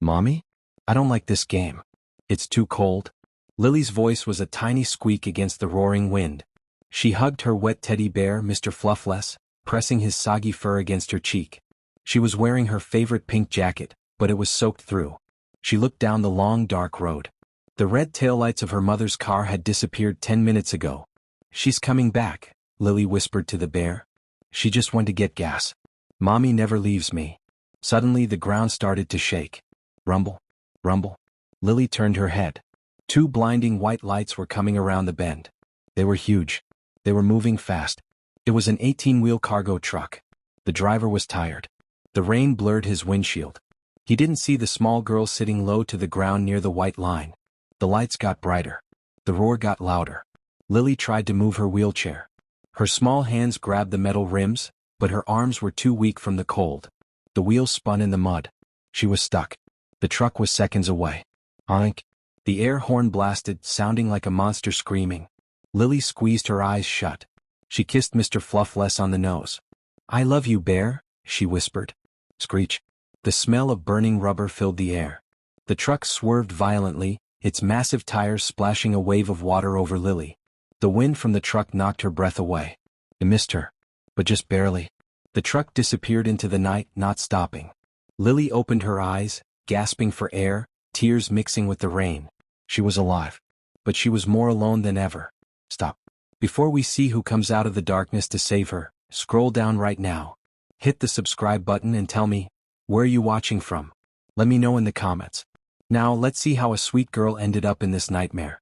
Mommy? I don't like this game. It's too cold. Lily's voice was a tiny squeak against the roaring wind. She hugged her wet teddy bear, Mr. Fluffless, pressing his soggy fur against her cheek. She was wearing her favorite pink jacket, but it was soaked through. She looked down the long dark road. The red taillights of her mother's car had disappeared 10 minutes ago. She's coming back, Lily whispered to the bear. She just went to get gas. Mommy never leaves me. Suddenly the ground started to shake. Rumble, rumble. Lily turned her head. Two blinding white lights were coming around the bend. They were huge. They were moving fast. It was an 18-wheel cargo truck. The driver was tired. The rain blurred his windshield. He didn't see the small girl sitting low to the ground near the white line. The lights got brighter. The roar got louder. Lily tried to move her wheelchair. Her small hands grabbed the metal rims, but her arms were too weak from the cold. The wheels spun in the mud. She was stuck. The truck was seconds away. Honk. The air horn blasted, sounding like a monster screaming. Lily squeezed her eyes shut. She kissed Mr. Fluffless on the nose. I love you, bear, she whispered. Screech. The smell of burning rubber filled the air. The truck swerved violently, its massive tires splashing a wave of water over Lily. The wind from the truck knocked her breath away. It missed her. But just barely. The truck disappeared into the night, not stopping. Lily opened her eyes, gasping for air, tears mixing with the rain. She was alive. But she was more alone than ever. Stop. Before we see who comes out of the darkness to save her, scroll down right now. Hit the subscribe button and tell me, where are you watching from? Let me know in the comments. Now let's see how a sweet girl ended up in this nightmare.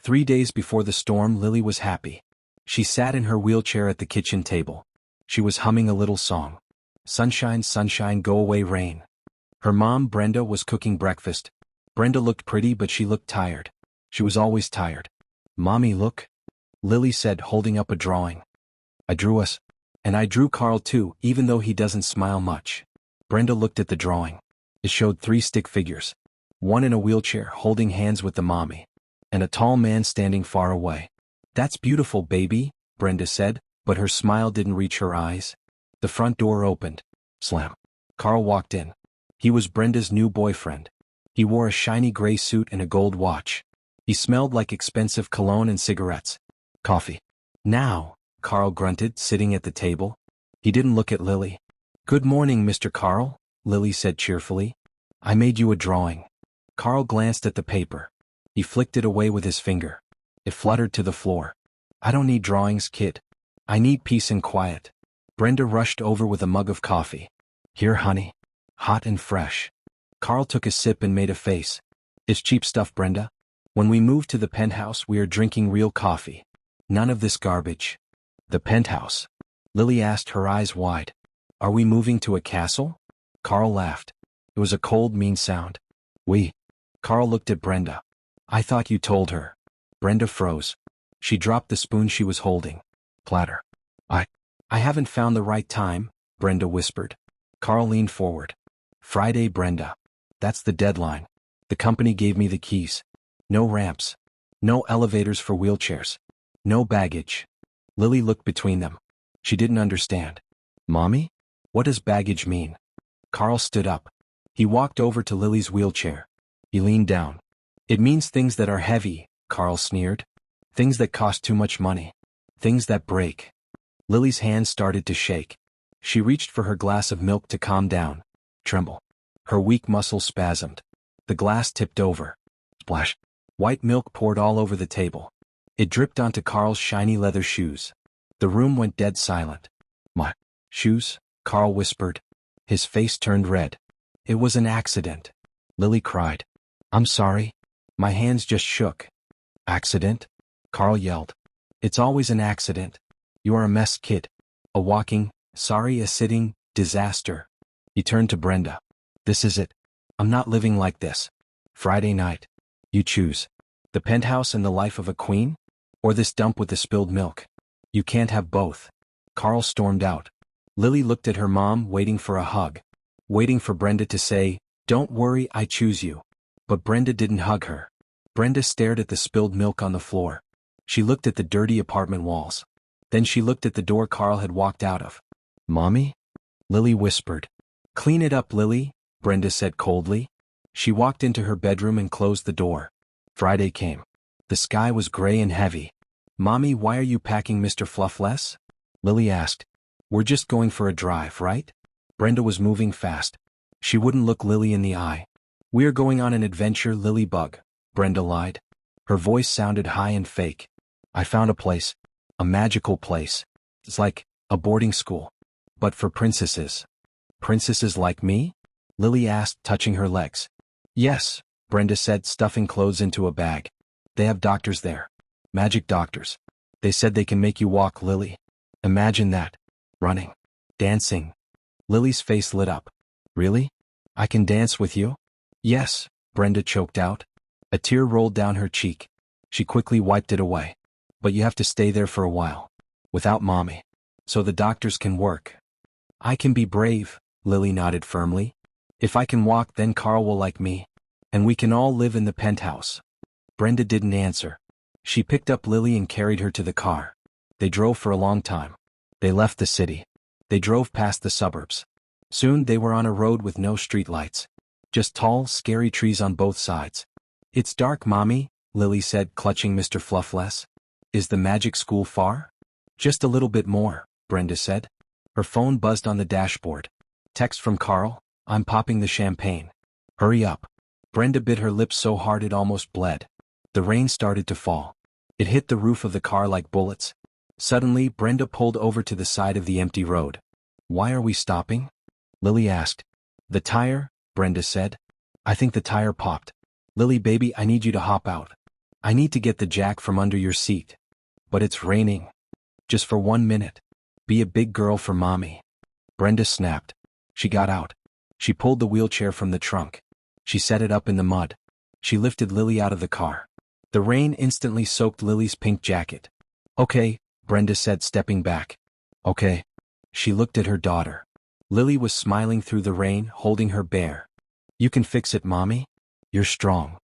3 days before the storm, Lily was happy. She sat in her wheelchair at the kitchen table. She was humming a little song. Sunshine, sunshine, go away rain. Her mom, Brenda, was cooking breakfast. Brenda looked pretty, but she looked tired. She was always tired. Mommy, look. Lily said, holding up a drawing. I drew us. And I drew Carl too, even though he doesn't smile much. Brenda looked at the drawing. It showed 3 stick figures. One in a wheelchair holding hands with the mommy. And a tall man standing far away. That's beautiful, baby, Brenda said, but her smile didn't reach her eyes. The front door opened. Slam. Carl walked in. He was Brenda's new boyfriend. He wore a shiny gray suit and a gold watch. He smelled like expensive cologne and cigarettes. Coffee. Now, Carl grunted, sitting at the table. He didn't look at Lily. Good morning, Mr. Carl, Lily said cheerfully. I made you a drawing. Carl glanced at the paper. He flicked it away with his finger. It fluttered to the floor. I don't need drawings, kid. I need peace and quiet. Brenda rushed over with a mug of coffee. Here, honey. Hot and fresh. Carl took a sip and made a face. It's cheap stuff, Brenda. When we move to the penthouse, we are drinking real coffee. None of this garbage. The penthouse? Lily asked, her eyes wide. Are we moving to a castle? Carl laughed. It was a cold, mean sound. We. Carl looked at Brenda. I thought you told her. Brenda froze. She dropped the spoon she was holding. Clatter. I haven't found the right time, Brenda whispered. Carl leaned forward. Friday, Brenda. That's the deadline. The company gave me the keys. No ramps. No elevators for wheelchairs. No baggage. Lily looked between them. She didn't understand. Mommy? What does baggage mean? Carl stood up. He walked over to Lily's wheelchair. He leaned down. It means things that are heavy, Carl sneered. Things that cost too much money. Things that break. Lily's hands started to shake. She reached for her glass of milk to calm down. Tremble. Her weak muscles spasmed. The glass tipped over. Splash. White milk poured all over the table. It dripped onto Carl's shiny leather shoes. The room went dead silent. My shoes? Carl whispered. His face turned red. It was an accident. Lily cried. I'm sorry. My hands just shook. Accident? Carl yelled. It's always an accident. You are a mess, kid. A walking, a sitting, disaster. He turned to Brenda. This is it. I'm not living like this. Friday night. You choose. The penthouse and the life of a queen? Or this dump with the spilled milk? You can't have both. Carl stormed out. Lily looked at her mom, waiting for a hug. Waiting for Brenda to say, Don't worry, I choose you. But Brenda didn't hug her. Brenda stared at the spilled milk on the floor. She looked at the dirty apartment walls. Then she looked at the door Carl had walked out of. Mommy? Lily whispered. Clean it up, Lily, Brenda said coldly. She walked into her bedroom and closed the door. Friday came. The sky was gray and heavy. "Mommy, why are you packing Mr. Fluffless?" Lily asked. "We're just going for a drive, right?" Brenda was moving fast. She wouldn't look Lily in the eye. "We're going on an adventure, Lily Bug," Brenda lied. Her voice sounded high and fake. "I found a place. A magical place. It's like a boarding school. But for princesses." "Princesses like me?" Lily asked, touching her legs. "Yes," Brenda said, stuffing clothes into a bag. "They have doctors there. Magic doctors. They said they can make you walk, Lily. Imagine that. Running. Dancing." Lily's face lit up. "Really? I can dance with you?" "Yes," Brenda choked out. A tear rolled down her cheek. She quickly wiped it away. "But you have to stay there for a while. Without Mommy. So the doctors can work." "I can be brave," Lily nodded firmly. "If I can walk, then Carl will like me. And we can all live in the penthouse." Brenda didn't answer. She picked up Lily and carried her to the car. They drove for a long time. They left the city. They drove past the suburbs. Soon they were on a road with no streetlights. Just tall, scary trees on both sides. "It's dark, Mommy," Lily said, clutching Mr. Fluffless. "Is the magic school far?" "Just a little bit more," Brenda said. Her phone buzzed on the dashboard. "Text from Carl, I'm popping the champagne. Hurry up." Brenda bit her lips so hard it almost bled. The rain started to fall. It hit the roof of the car like bullets. Suddenly, Brenda pulled over to the side of the empty road. "Why are we stopping?" Lily asked. "The tire," Brenda said. "I think the tire popped. Lily baby, I need you to hop out. I need to get the jack from under your seat." "But it's raining." "Just for 1 minute. Be a big girl for Mommy." Brenda snapped. She got out. She pulled the wheelchair from the trunk. She set it up in the mud. She lifted Lily out of the car. The rain instantly soaked Lily's pink jacket. "Okay," Brenda said, stepping back. "Okay." She looked at her daughter. Lily was smiling through the rain, holding her bear. "You can fix it, Mommy. You're strong."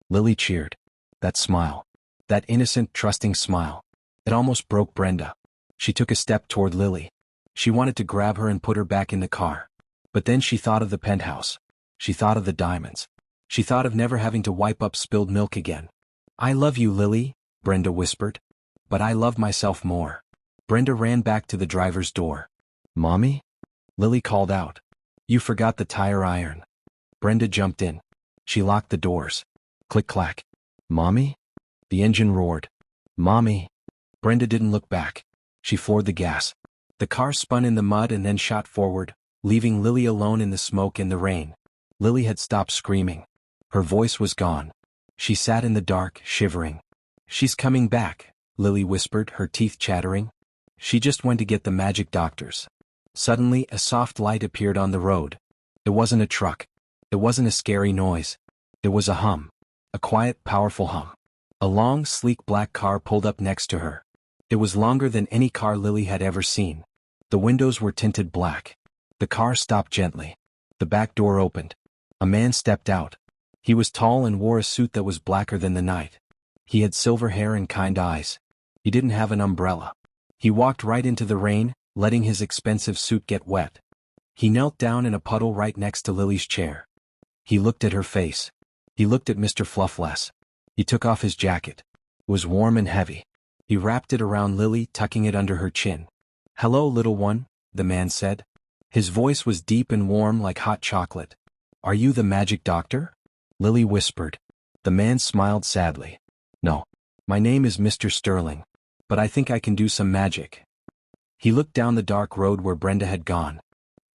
Lily cheered. That smile. That innocent, trusting smile. It almost broke Brenda. She took a step toward Lily. She wanted to grab her and put her back in the car. But then she thought of the penthouse. She thought of the diamonds. She thought of never having to wipe up spilled milk again. "I love you, Lily," Brenda whispered. "But I love myself more." Brenda ran back to the driver's door. "Mommy?" Lily called out. "You forgot the tire iron." Brenda jumped in. She locked the doors. Click-clack. "Mommy?" The engine roared. "Mommy?" Brenda didn't look back. She floored the gas. The car spun in the mud and then shot forward, leaving Lily alone in the smoke and the rain. Lily had stopped screaming. Her voice was gone. She sat in the dark, shivering. "She's coming back," Lily whispered, her teeth chattering. "She just went to get the magic doctors." Suddenly, a soft light appeared on the road. It wasn't a truck. It wasn't a scary noise. It was a hum. A quiet, powerful hum. A long, sleek black car pulled up next to her. It was longer than any car Lily had ever seen. The windows were tinted black. The car stopped gently. The back door opened. A man stepped out. He was tall and wore a suit that was blacker than the night. He had silver hair and kind eyes. He didn't have an umbrella. He walked right into the rain, letting his expensive suit get wet. He knelt down in a puddle right next to Lily's chair. He looked at her face. He looked at Mr. Fluffless. He took off his jacket. It was warm and heavy. He wrapped it around Lily, tucking it under her chin. "Hello, little one," the man said. His voice was deep and warm like hot chocolate. "Are you the magic doctor?" Lily whispered. The man smiled sadly. "No. My name is Mr. Sterling. But I think I can do some magic." He looked down the dark road where Brenda had gone.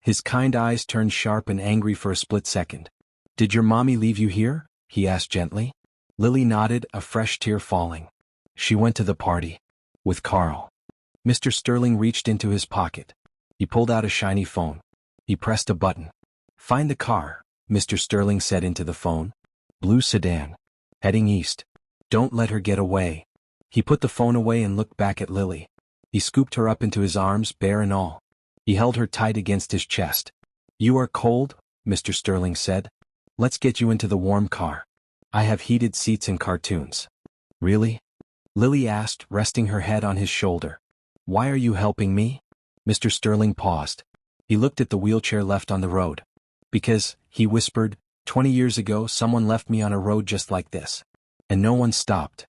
His kind eyes turned sharp and angry for a split second. "Did your mommy leave you here?" he asked gently. Lily nodded, a fresh tear falling. "She went to the party. With Carl." Mr. Sterling reached into his pocket. He pulled out a shiny phone. He pressed a button. "Find the car," Mr. Sterling said into the phone. "Blue sedan. Heading east. Don't let her get away." He put the phone away and looked back at Lily. He scooped her up into his arms, bear and all. He held her tight against his chest. "You are cold," Mr. Sterling said. "Let's get you into the warm car. I have heated seats and cartoons." "Really?" Lily asked, resting her head on his shoulder. "Why are you helping me?" Mr. Sterling paused. He looked at the wheelchair left on the road. "Because," he whispered, 20 years ago someone left me on a road just like this. And no one stopped.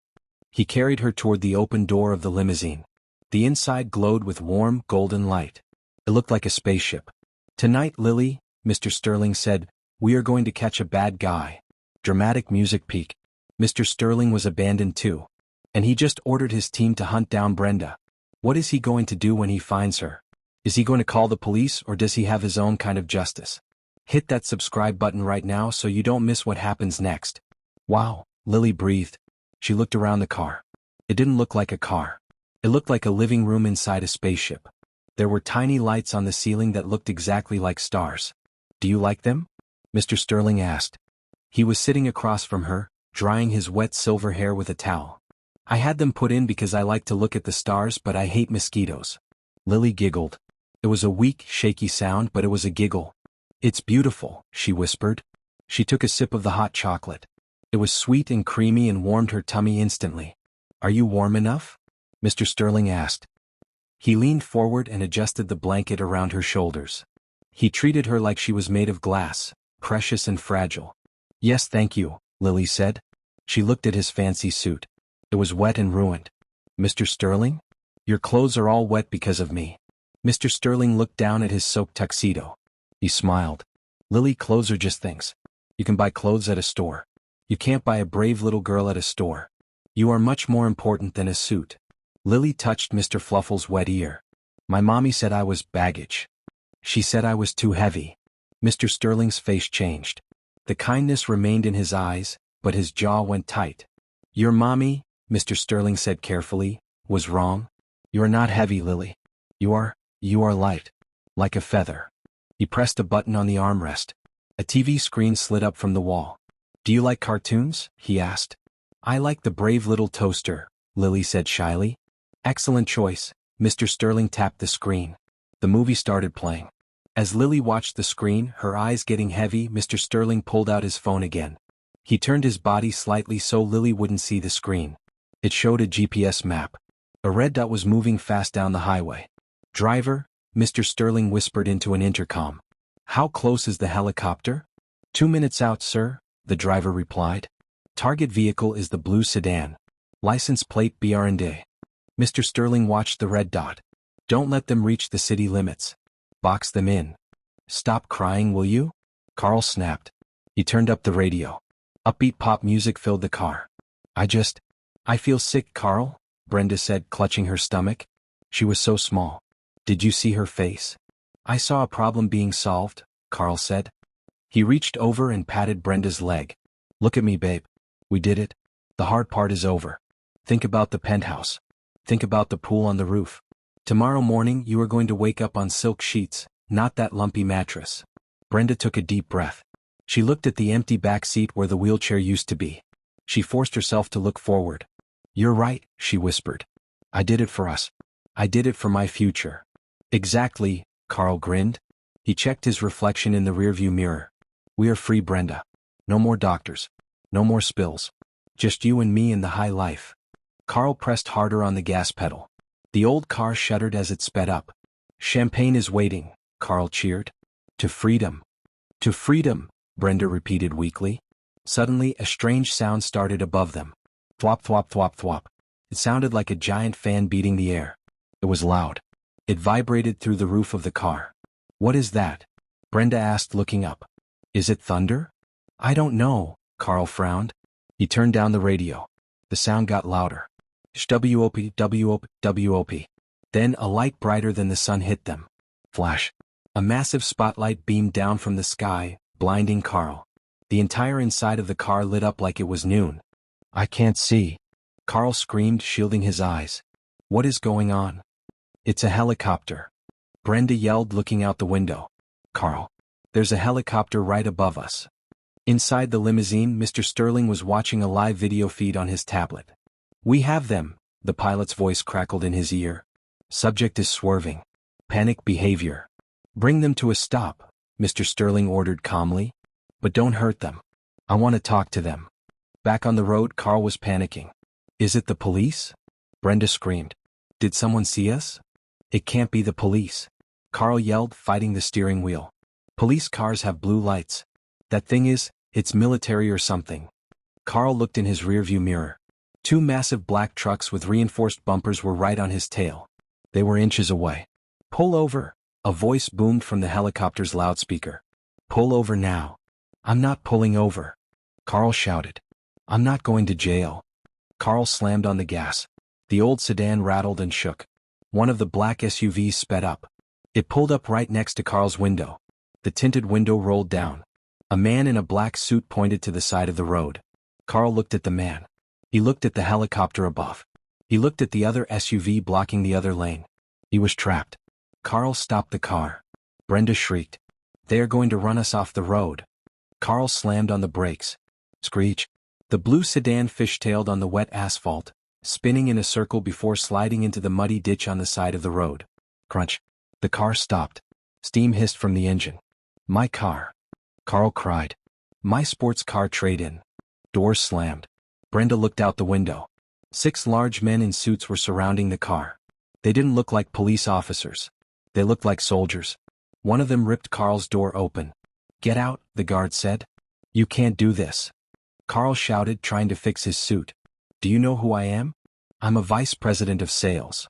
He carried her toward the open door of the limousine. The inside glowed with warm, golden light. It looked like a spaceship. Tonight, Lily, Mr. Sterling said, we are going to catch a bad guy. Dramatic music peak. Mr. Sterling was abandoned too. And he just ordered his team to hunt down Brenda. What is he going to do when he finds her? Is he going to call the police or does he have his own kind of justice? Hit that subscribe button right now so you don't miss what happens next. Wow, Lily breathed. She looked around the car. It didn't look like a car. It looked like a living room inside a spaceship. There were tiny lights on the ceiling that looked exactly like stars. Do you like them? Mr. Sterling asked. He was sitting across from her, drying his wet silver hair with a towel. I had them put in because I like to look at the stars but I hate mosquitoes. Lily giggled. It was a weak, shaky sound but it was a giggle. It's beautiful, she whispered. She took a sip of the hot chocolate. It was sweet and creamy and warmed her tummy instantly. Are you warm enough? Mr. Sterling asked. He leaned forward and adjusted the blanket around her shoulders. He treated her like she was made of glass, precious and fragile. Yes, thank you, Lily said. She looked at his fancy suit. It was wet and ruined. Mr. Sterling? Your clothes are all wet because of me. Mr. Sterling looked down at his soaked tuxedo. He smiled. Lily, clothes are just things. You can buy clothes at a store. You can't buy a brave little girl at a store. You are much more important than a suit. Lily touched Mr. Fluffle's wet ear. My mommy said I was baggage. She said I was too heavy. Mr. Sterling's face changed. The kindness remained in his eyes, but his jaw went tight. Your mommy, Mr. Sterling said carefully, was wrong. You are not heavy, Lily. You are light. Like a feather. He pressed a button on the armrest. A TV screen slid up from the wall. Do you like cartoons? He asked. I like The Brave Little Toaster, Lily said shyly. Excellent choice. Mr. Sterling tapped the screen. The movie started playing. As Lily watched the screen, her eyes getting heavy, Mr. Sterling pulled out his phone again. He turned his body slightly so Lily wouldn't see the screen. It showed a GPS map. A red dot was moving fast down the highway. Driver, Mr. Sterling whispered into an intercom. How close is the helicopter? 2 minutes out, sir, the driver replied. Target vehicle is the blue sedan. License plate BR&A. Mr. Sterling watched the red dot. Don't let them reach the city limits. Box them in. Stop crying, will you? Carl snapped. He turned up the radio. Upbeat pop music filled the car. I feel sick, Carl, Brenda said, clutching her stomach. She was so small. Did you see her face? I saw a problem being solved, Carl said. He reached over and patted Brenda's leg. Look at me, babe. We did it. The hard part is over. Think about the penthouse. Think about the pool on the roof. Tomorrow morning you are going to wake up on silk sheets, not that lumpy mattress. Brenda took a deep breath. She looked at the empty back seat where the wheelchair used to be. She forced herself to look forward. You're right, she whispered. I did it for us. I did it for my future. Exactly, Carl grinned. He checked his reflection in the rearview mirror. We are free, Brenda. No more doctors. No more spills. Just you and me in the high life. Carl pressed harder on the gas pedal. The old car shuddered as it sped up. Champagne is waiting, Carl cheered. To freedom. To freedom, Brenda repeated weakly. Suddenly, a strange sound started above them. Thwop, thwop, thwop, thwop. It sounded like a giant fan beating the air. It was loud. It vibrated through the roof of the car. What is that? Brenda asked, looking up. Is it thunder? I don't know, Carl frowned. He turned down the radio. The sound got louder. WOP, WOP, WOP. Then a light brighter than the sun hit them. Flash. A massive spotlight beamed down from the sky, blinding Carl. The entire inside of the car lit up like it was noon. I can't see. Carl screamed, shielding his eyes. What is going on? It's a helicopter. Brenda yelled, looking out the window. Carl. There's a helicopter right above us. Inside the limousine, Mr. Sterling was watching a live video feed on his tablet. We have them, the pilot's voice crackled in his ear. Subject is swerving. Panic behavior. Bring them to a stop, Mr. Sterling ordered calmly. But don't hurt them. I want to talk to them. Back on the road, Carl was panicking. Is it the police? Brenda screamed. Did someone see us? It can't be the police. Carl yelled, fighting the steering wheel. Police cars have blue lights. That thing is, It's military or something. Carl looked in his rearview mirror. Two massive black trucks with reinforced bumpers were right on his tail. They were inches away. Pull over, a voice boomed from the helicopter's loudspeaker. Pull over now. I'm not pulling over. Carl shouted. I'm not going to jail. Carl slammed on the gas. The old sedan rattled and shook. One of the black SUVs sped up. It pulled up right next to Carl's window. The tinted window rolled down. A man in a black suit pointed to the side of the road. Carl looked at the man. He looked at the helicopter above. He looked at the other SUV blocking the other lane. He was trapped. Carl stopped the car. Brenda shrieked. They are going to run us off the road. Carl slammed on the brakes. Screech. The blue sedan fishtailed on the wet asphalt, spinning in a circle before sliding into the muddy ditch on the side of the road. Crunch. The car stopped. Steam hissed from the engine. My car. Carl cried. My sports car trade-in. Doors slammed. Brenda looked out the window. 6 large men in suits were surrounding the car. They didn't look like police officers. They looked like soldiers. One of them ripped Carl's door open. Get out, the guard said. You can't do this. Carl shouted, trying to fix his suit. Do you know who I am? I'm a vice president of sales.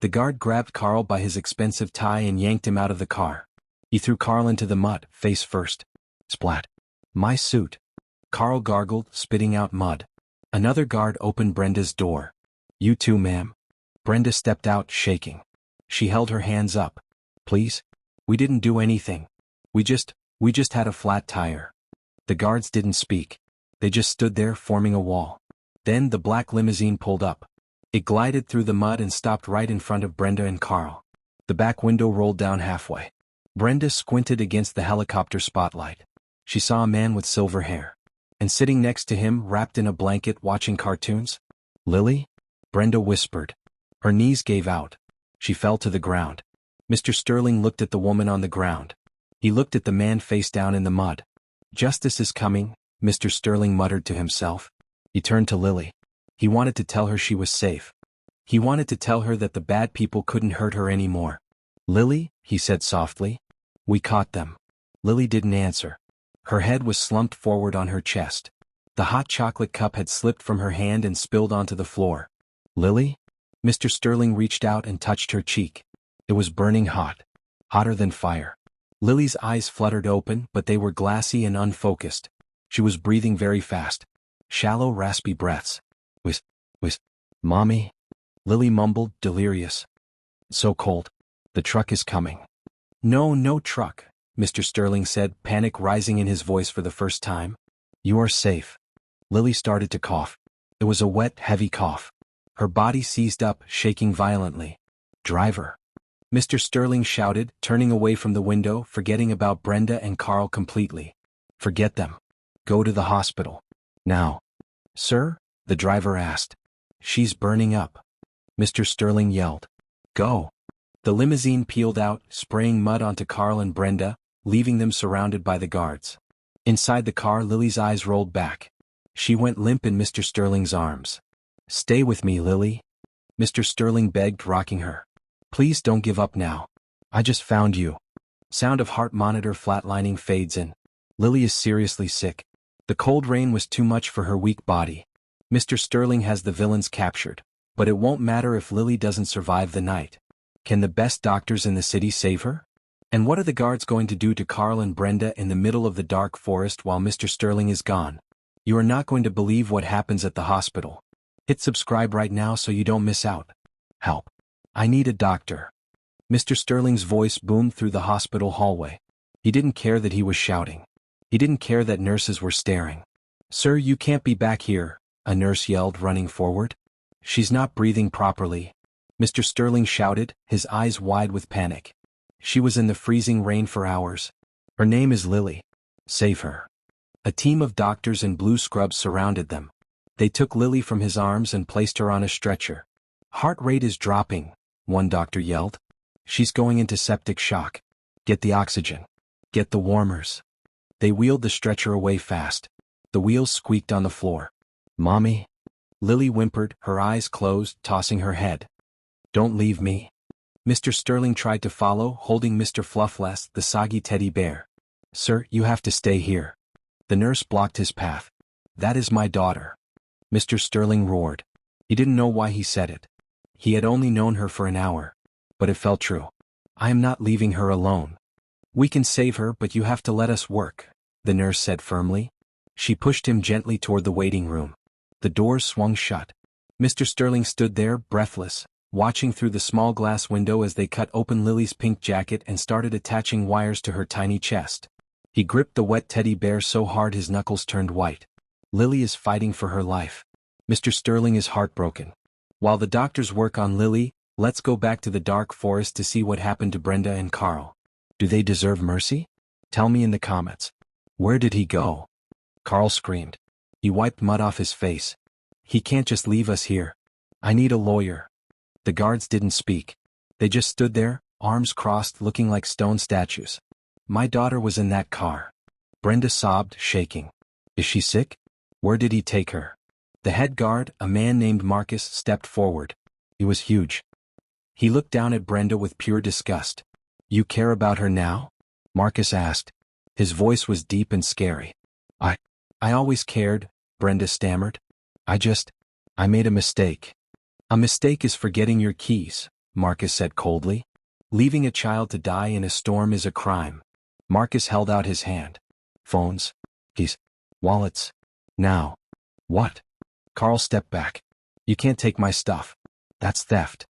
The guard grabbed Carl by his expensive tie and yanked him out of the car. He threw Carl into the mud, face first. Splat. My suit. Carl gargled, spitting out mud. Another guard opened Brenda's door. You too, ma'am. Brenda stepped out, shaking. She held her hands up. Please? We didn't do anything. We just had a flat tire. The guards didn't speak. They just stood there, forming a wall. Then the black limousine pulled up. It glided through the mud and stopped right in front of Brenda and Carl. The back window rolled down halfway. Brenda squinted against the helicopter spotlight. She saw a man with silver hair. And sitting next to him, wrapped in a blanket, watching cartoons. Lily? Brenda whispered. Her knees gave out. She fell to the ground. Mr. Sterling looked at the woman on the ground. He looked at the man face down in the mud. Justice is coming, Mr. Sterling muttered to himself. He turned to Lily. He wanted to tell her she was safe. He wanted to tell her that the bad people couldn't hurt her anymore. Lily, he said softly. We caught them. Lily didn't answer. Her head was slumped forward on her chest. The hot chocolate cup had slipped from her hand and spilled onto the floor. Lily? Mr. Sterling reached out and touched her cheek. It was burning hot. Hotter than fire. Lily's eyes fluttered open, but they were glassy and unfocused. She was breathing very fast. Shallow, raspy breaths. Mommy? Lily mumbled, delirious. So cold. The truck is coming. No truck, Mr. Sterling said, panic rising in his voice for the first time. You are safe. Lily started to cough. It was a wet, heavy cough. Her body seized up, shaking violently. Driver. Mr. Sterling shouted, turning away from the window, forgetting about Brenda and Carl completely. Forget them. Go to the hospital. Now. Sir? The driver asked. She's burning up. Mr. Sterling yelled. Go. The limousine peeled out, spraying mud onto Carl and Brenda, leaving them surrounded by the guards. Inside the car, Lily's eyes rolled back. She went limp in Mr. Sterling's arms. Stay with me, Lily. Mr. Sterling begged, rocking her. Please don't give up now. I just found you. Sound of heart monitor flatlining fades in. Lily is seriously sick. The cold rain was too much for her weak body. Mr. Sterling has the villains captured. But it won't matter if Lily doesn't survive the night. Can the best doctors in the city save her? And what are the guards going to do to Carl and Brenda in the middle of the dark forest while Mr. Sterling is gone? You are not going to believe what happens at the hospital. Hit subscribe right now so you don't miss out. Help. I need a doctor. Mr. Sterling's voice boomed through the hospital hallway. He didn't care that he was shouting. He didn't care that nurses were staring. Sir, you can't be back here, a nurse yelled, running forward. She's not breathing properly. Mr. Sterling shouted, his eyes wide with panic. She was in the freezing rain for hours. Her name is Lily. Save her. A team of doctors in blue scrubs surrounded them. They took Lily from his arms and placed her on a stretcher. Heart rate is dropping, one doctor yelled. She's going into septic shock. Get the oxygen. Get the warmers. They wheeled the stretcher away fast. The wheels squeaked on the floor. Mommy? Lily whimpered, her eyes closed, tossing her head. Don't leave me. Mr. Sterling tried to follow, holding Mr. Fluffless, the soggy teddy bear. Sir, you have to stay here. The nurse blocked his path. "That is my daughter," Mr. Sterling roared. He didn't know why he said it. He had only known her for an hour. But it felt true. "I am not leaving her alone." "We can save her, but you have to let us work," the nurse said firmly. She pushed him gently toward the waiting room. The doors swung shut. Mr. Sterling stood there, breathless, watching through the small glass window as they cut open Lily's pink jacket and started attaching wires to her tiny chest. He gripped the wet teddy bear so hard his knuckles turned white. Lily is fighting for her life. Mr. Sterling is heartbroken. While the doctors work on Lily, let's go back to the dark forest to see what happened to Brenda and Carl. Do they deserve mercy? Tell me in the comments. Where did he go? Carl screamed. He wiped mud off his face. He can't just leave us here. I need a lawyer. The guards didn't speak. They just stood there, arms crossed, looking like stone statues. My daughter was in that car. Brenda sobbed, shaking. Is she sick? Where did he take her? The head guard, a man named Marcus, stepped forward. He was huge. He looked down at Brenda with pure disgust. You care about her now? Marcus asked. His voice was deep and scary. I always cared, Brenda stammered. I made a mistake. A mistake is forgetting your keys, Marcus said coldly. Leaving a child to die in a storm is a crime. Marcus held out his hand. Phones, keys, wallets. Now. What? Carl stepped back. You can't take my stuff. That's theft.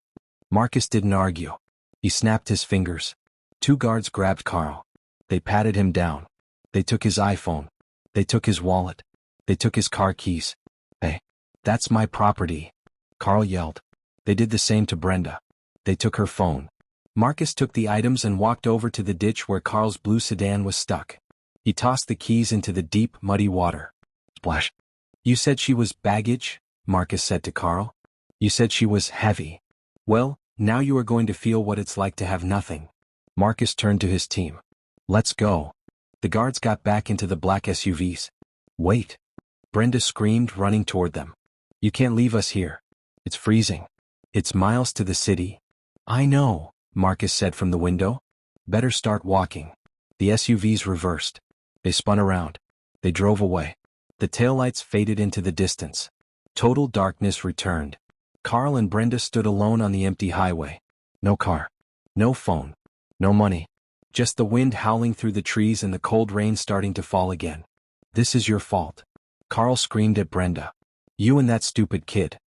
Marcus didn't argue. He snapped his fingers. Two guards grabbed Carl. They patted him down. They took his iPhone. They took his wallet. They took his car keys. Hey, that's my property, Carl yelled. They did the same to Brenda. They took her phone. Marcus took the items and walked over to the ditch where Carl's blue sedan was stuck. He tossed the keys into the deep, muddy water. Splash. You said she was baggage, Marcus said to Carl. You said she was heavy. Well, now you are going to feel what it's like to have nothing. Marcus turned to his team. Let's go. The guards got back into the black SUVs. Wait. Brenda screamed, running toward them. You can't leave us here. It's freezing. It's miles to the city. I know, Marcus said from the window. Better start walking. The SUVs reversed. They spun around. They drove away. The taillights faded into the distance. Total darkness returned. Carl and Brenda stood alone on the empty highway. No car. No phone. No money. Just the wind howling through the trees and the cold rain starting to fall again. This is your fault. Carl screamed at Brenda. You and that stupid kid.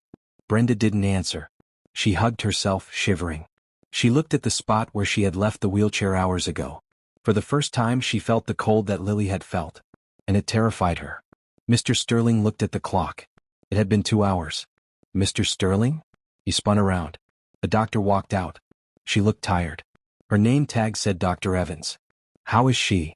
Brenda didn't answer. She hugged herself, shivering. She looked at the spot where she had left the wheelchair hours ago. For the first time she felt the cold that Lily had felt. And it terrified her. Mr. Sterling looked at the clock. It had been 2 hours. Mr. Sterling? He spun around. The doctor walked out. She looked tired. Her name tag said Dr. Evans. How is she?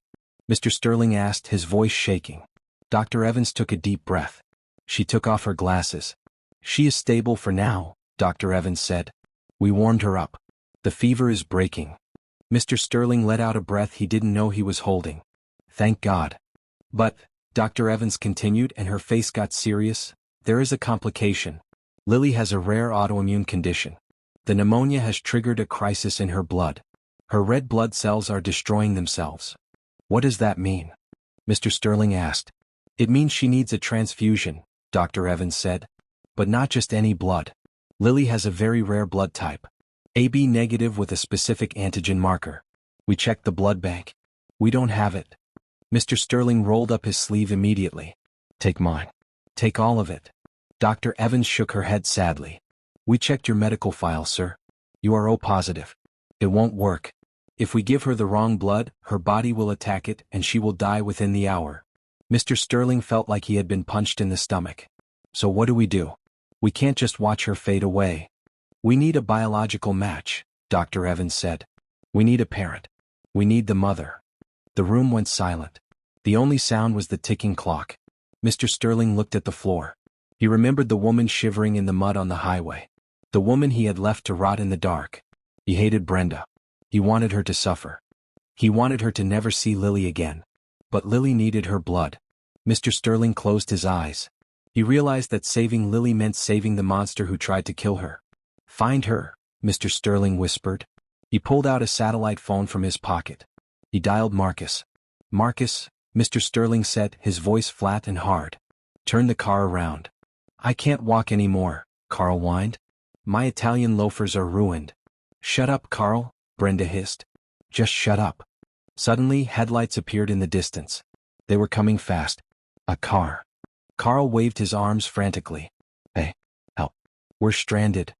Mr. Sterling asked, his voice shaking. Dr. Evans took a deep breath. She took off her glasses. She is stable for now, Dr. Evans said. We warmed her up. The fever is breaking. Mr. Sterling let out a breath he didn't know he was holding. Thank God. But, Dr. Evans continued, and her face got serious, there is a complication. Lily has a rare autoimmune condition. The pneumonia has triggered a crisis in her blood. Her red blood cells are destroying themselves. What does that mean? Mr. Sterling asked. It means she needs a transfusion, Dr. Evans said. But not just any blood. Lily has a very rare blood type. AB negative with a specific antigen marker. We checked the blood bank. We don't have it. Mr. Sterling rolled up his sleeve immediately. Take mine. Take all of it. Dr. Evans shook her head sadly. We checked your medical file, sir. You are O positive. It won't work. If we give her the wrong blood, her body will attack it and she will die within the hour. Mr. Sterling felt like he had been punched in the stomach. So what do? We can't just watch her fade away. We need a biological match, Dr. Evans said. We need a parent. We need the mother. The room went silent. The only sound was the ticking clock. Mr. Sterling looked at the floor. He remembered the woman shivering in the mud on the highway. The woman he had left to rot in the dark. He hated Brenda. He wanted her to suffer. He wanted her to never see Lily again. But Lily needed her blood. Mr. Sterling closed his eyes. He realized that saving Lily meant saving the monster who tried to kill her. Find her, Mr. Sterling whispered. He pulled out a satellite phone from his pocket. He dialed Marcus. Marcus, Mr. Sterling said, his voice flat and hard. Turn the car around. I can't walk anymore, Carl whined. My Italian loafers are ruined. Shut up, Carl, Brenda hissed. Just shut up. Suddenly, headlights appeared in the distance. They were coming fast. A car. Carl waved his arms frantically. Hey, help. We're stranded.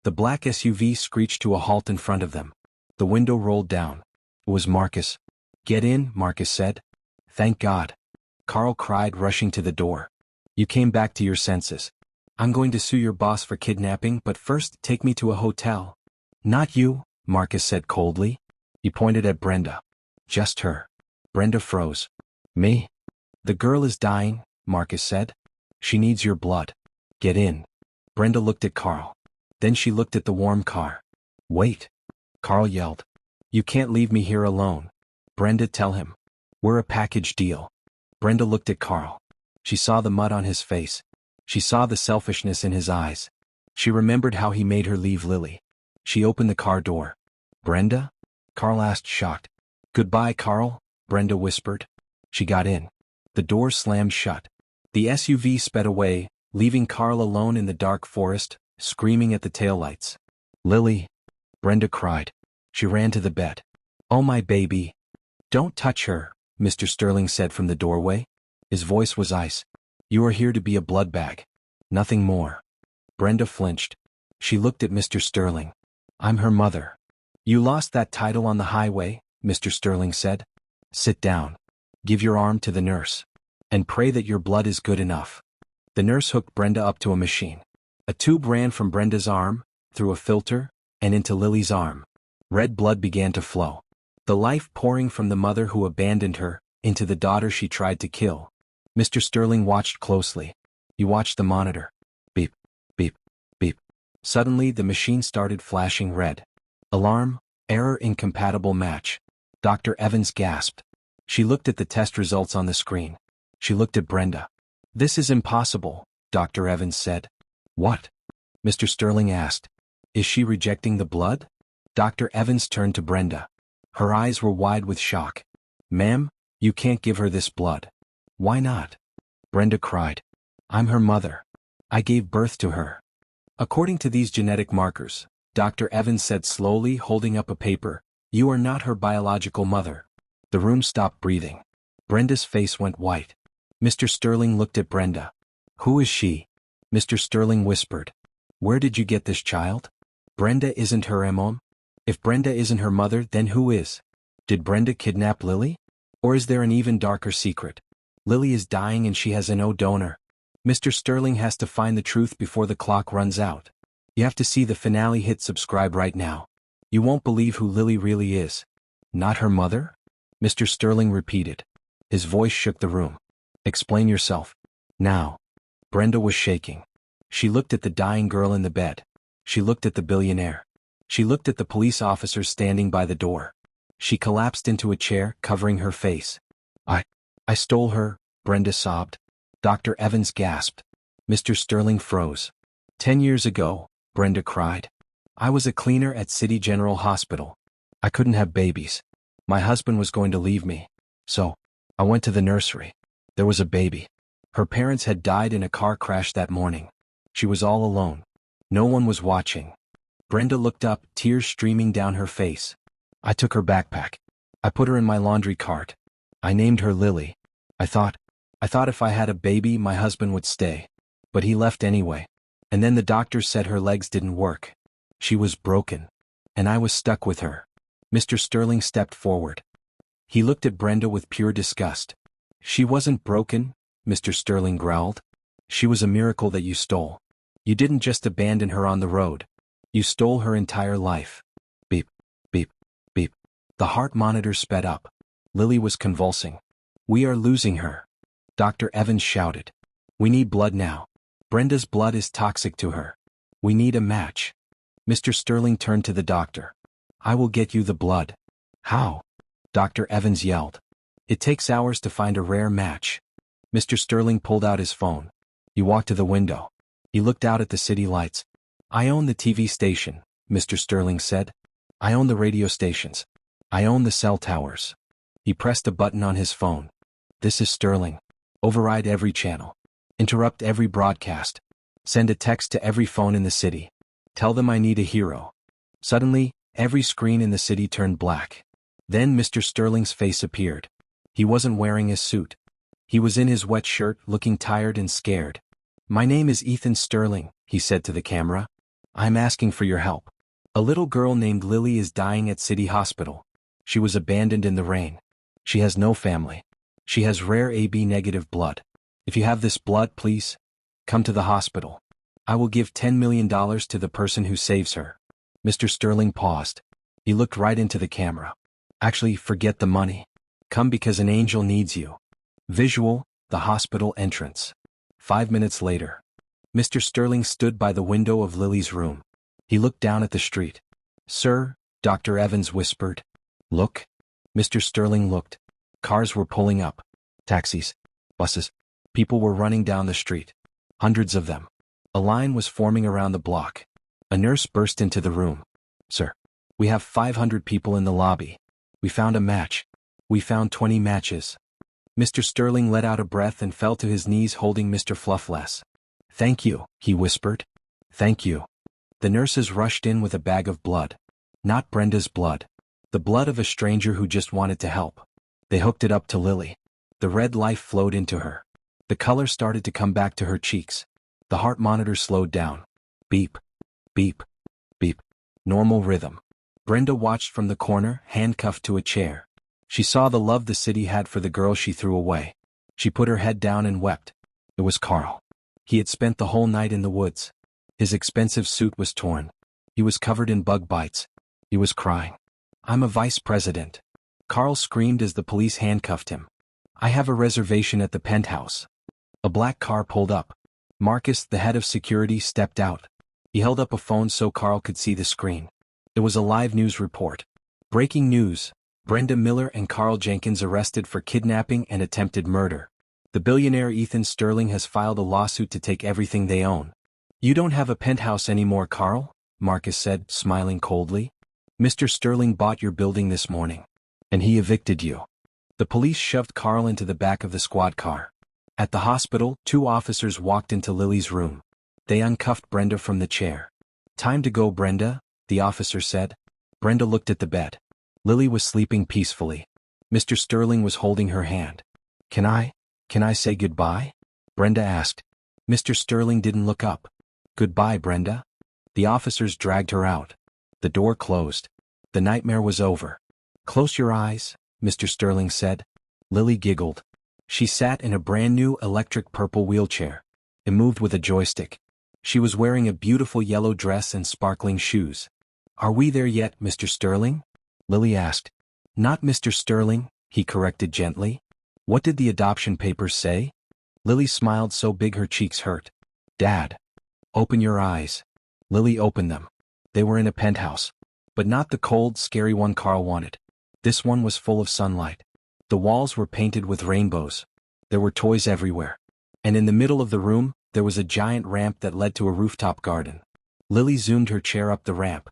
The black SUV screeched to a halt in front of them. The window rolled down. It was Marcus. Get in, Marcus said. Thank God. Carl cried, rushing to the door. You came back to your senses. I'm going to sue your boss for kidnapping, but first take me to a hotel. Not you, Marcus said coldly. He pointed at Brenda. Just her. Brenda froze. Me? The girl is dying, Marcus said. She needs your blood. Get in. Brenda looked at Carl. Then she looked at the warm car. Wait. Carl yelled. You can't leave me here alone. Brenda, tell him. We're a package deal. Brenda looked at Carl. She saw the mud on his face. She saw the selfishness in his eyes. She remembered how he made her leave Lily. She opened the car door. Brenda? Carl asked, shocked. Goodbye, Carl, Brenda whispered. She got in. The door slammed shut. The SUV sped away, leaving Carl alone in the dark forest, screaming at the taillights. Lily, Brenda cried. She ran to the bed. Oh, my baby. Don't touch her, Mr. Sterling said from the doorway. His voice was ice. You are here to be a blood bag. Nothing more. Brenda flinched. She looked at Mr. Sterling. I'm her mother. You lost that title on the highway, Mr. Sterling said. Sit down. Give your arm to the nurse. And pray that your blood is good enough. The nurse hooked Brenda up to a machine. A tube ran from Brenda's arm, through a filter, and into Lily's arm. Red blood began to flow. The life pouring from the mother who abandoned her, into the daughter she tried to kill. Mr. Sterling watched closely. He watched the monitor. Beep, beep, beep. Suddenly the machine started flashing red. Alarm, error, incompatible match. Dr. Evans gasped. She looked at the test results on the screen. She looked at Brenda. This is impossible, Dr. Evans said. What? Mr. Sterling asked. Is she rejecting the blood? Dr. Evans turned to Brenda. Her eyes were wide with shock. Ma'am, you can't give her this blood. Why not? Brenda cried. I'm her mother. I gave birth to her. According to these genetic markers, Dr. Evans said slowly, holding up a paper, you are not her biological mother. The room stopped breathing. Brenda's face went white. Mr. Sterling looked at Brenda. Who is she? Mr. Sterling whispered. Where did you get this child? Brenda isn't her mom. If Brenda isn't her mother, then who is? Did Brenda kidnap Lily? Or is there an even darker secret? Lily is dying and she has no donor. Mr. Sterling has to find the truth before the clock runs out. You have to see the finale. Hit subscribe right now. You won't believe who Lily really is. Not her mother? Mr. Sterling repeated. His voice shook the room. Explain yourself. Now. Brenda was shaking. She looked at the dying girl in the bed. She looked at the billionaire. She looked at the police officers standing by the door. She collapsed into a chair, covering her face. I stole her, Brenda sobbed. Dr. Evans gasped. Mr. Sterling froze. 10 years ago, Brenda cried. I was a cleaner at City General Hospital. I couldn't have babies. My husband was going to leave me. So, I went to the nursery. There was a baby. Her parents had died in a car crash that morning. She was all alone. No one was watching. Brenda looked up, tears streaming down her face. I took her backpack. I put her in my laundry cart. I named her Lily. I thought if I had a baby, my husband would stay. But he left anyway. And then the doctors said her legs didn't work. She was broken. And I was stuck with her. Mr. Sterling stepped forward. He looked at Brenda with pure disgust. She wasn't broken, Mr. Sterling growled. She was a miracle that you stole. You didn't just abandon her on the road. You stole her entire life. Beep, beep, beep. The heart monitor sped up. Lily was convulsing. We are losing her. Dr. Evans shouted. We need blood now. Brenda's blood is toxic to her. We need a match. Mr. Sterling turned to the doctor. I will get you the blood. How? Dr. Evans yelled. It takes hours to find a rare match. Mr. Sterling pulled out his phone. He walked to the window. He looked out at the city lights. I own the TV station, Mr. Sterling said. I own the radio stations. I own the cell towers. He pressed a button on his phone. This is Sterling. Override every channel. Interrupt every broadcast. Send a text to every phone in the city. Tell them I need a hero. Suddenly, every screen in the city turned black. Then Mr. Sterling's face appeared. He wasn't wearing his suit. He was in his wet shirt, looking tired and scared. "My name is Ethan Sterling," he said to the camera. "I'm asking for your help. A little girl named Lily is dying at City Hospital. She was abandoned in the rain. She has no family. She has rare AB negative blood. If you have this blood, please, come to the hospital. I will give $10 million to the person who saves her." Mr. Sterling paused. He looked right into the camera. "Actually, forget the money. Come because an angel needs you." Visual, the hospital entrance. 5 minutes later. Mr. Sterling stood by the window of Lily's room. He looked down at the street. "Sir," Dr. Evans whispered. "Look." Mr. Sterling looked. Cars were pulling up. Taxis. Buses. People were running down the street. Hundreds of them. A line was forming around the block. A nurse burst into the room. "Sir, we have 500 people in the lobby. We found a match. We found 20 matches." Mr. Sterling let out a breath and fell to his knees holding Mr. Fluffless. "Thank you," he whispered. "Thank you." The nurses rushed in with a bag of blood. Not Brenda's blood. The blood of a stranger who just wanted to help. They hooked it up to Lily. The red life flowed into her. The color started to come back to her cheeks. The heart monitor slowed down. Beep. Beep. Beep. Normal rhythm. Brenda watched from the corner, handcuffed to a chair. She saw the love the city had for the girl she threw away. She put her head down and wept. It was Carl. He had spent the whole night in the woods. His expensive suit was torn. He was covered in bug bites. He was crying. "I'm a vice president." Carl screamed as the police handcuffed him. "I have a reservation at the penthouse." A black car pulled up. Marcus, the head of security, stepped out. He held up a phone so Carl could see the screen. It was a live news report. Breaking news. Brenda Miller and Carl Jenkins arrested for kidnapping and attempted murder. The billionaire Ethan Sterling has filed a lawsuit to take everything they own. "You don't have a penthouse anymore, Carl," Marcus said, smiling coldly. "Mr. Sterling bought your building this morning. And he evicted you." The police shoved Carl into the back of the squad car. At the hospital, 2 officers walked into Lily's room. They uncuffed Brenda from the chair. "Time to go, Brenda," the officer said. Brenda looked at the bed. Lily was sleeping peacefully. Mr. Sterling was holding her hand. Can I say goodbye?" Brenda asked. Mr. Sterling didn't look up. "Goodbye, Brenda." The officers dragged her out. The door closed. The nightmare was over. "Close your eyes," Mr. Sterling said. Lily giggled. She sat in a brand new electric purple wheelchair. It moved with a joystick. She was wearing a beautiful yellow dress and sparkling shoes. "Are we there yet, Mr. Sterling?" Lily asked. "Not Mr. Sterling," he corrected gently. "What did the adoption papers say?" Lily smiled so big her cheeks hurt. "Dad." "Open your eyes." Lily opened them. They were in a penthouse. But not the cold, scary one Carl wanted. This one was full of sunlight. The walls were painted with rainbows. There were toys everywhere. And in the middle of the room, there was a giant ramp that led to a rooftop garden. Lily zoomed her chair up the ramp.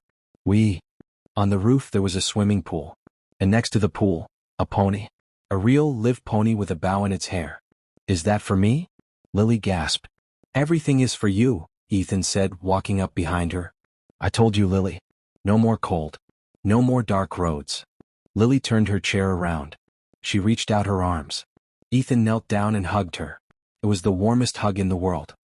On the roof there was a swimming pool. And next to the pool, a pony. A real, live pony with a bow in its hair. "Is that for me?" Lily gasped. "Everything is for you," Ethan said, walking up behind her. "I told you, Lily. No more cold. No more dark roads." Lily turned her chair around. She reached out her arms. Ethan knelt down and hugged her. It was the warmest hug in the world.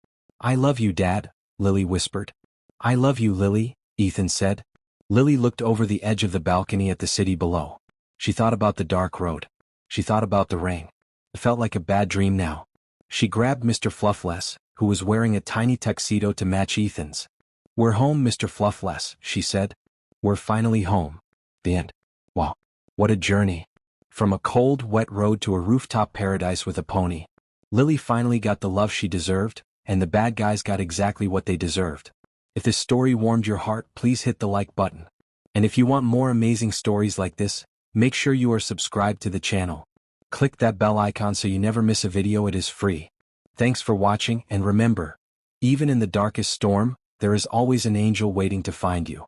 "I love you, Dad," Lily whispered. "I love you, Lily," Ethan said. Lily looked over the edge of the balcony at the city below. She thought about the dark road. She thought about the rain. It felt like a bad dream now. She grabbed Mr. Fluffless, who was wearing a tiny tuxedo to match Ethan's. "We're home, Mr. Fluffless," she said. "We're finally home." The end. Wow. What a journey. From a cold, wet road to a rooftop paradise with a pony. Lily finally got the love she deserved, and the bad guys got exactly what they deserved. If this story warmed your heart, please hit the like button. And if you want more amazing stories like this, make sure you are subscribed to the channel. Click that bell icon so you never miss a video. It is free. Thanks for watching, and remember, even in the darkest storm, there is always an angel waiting to find you.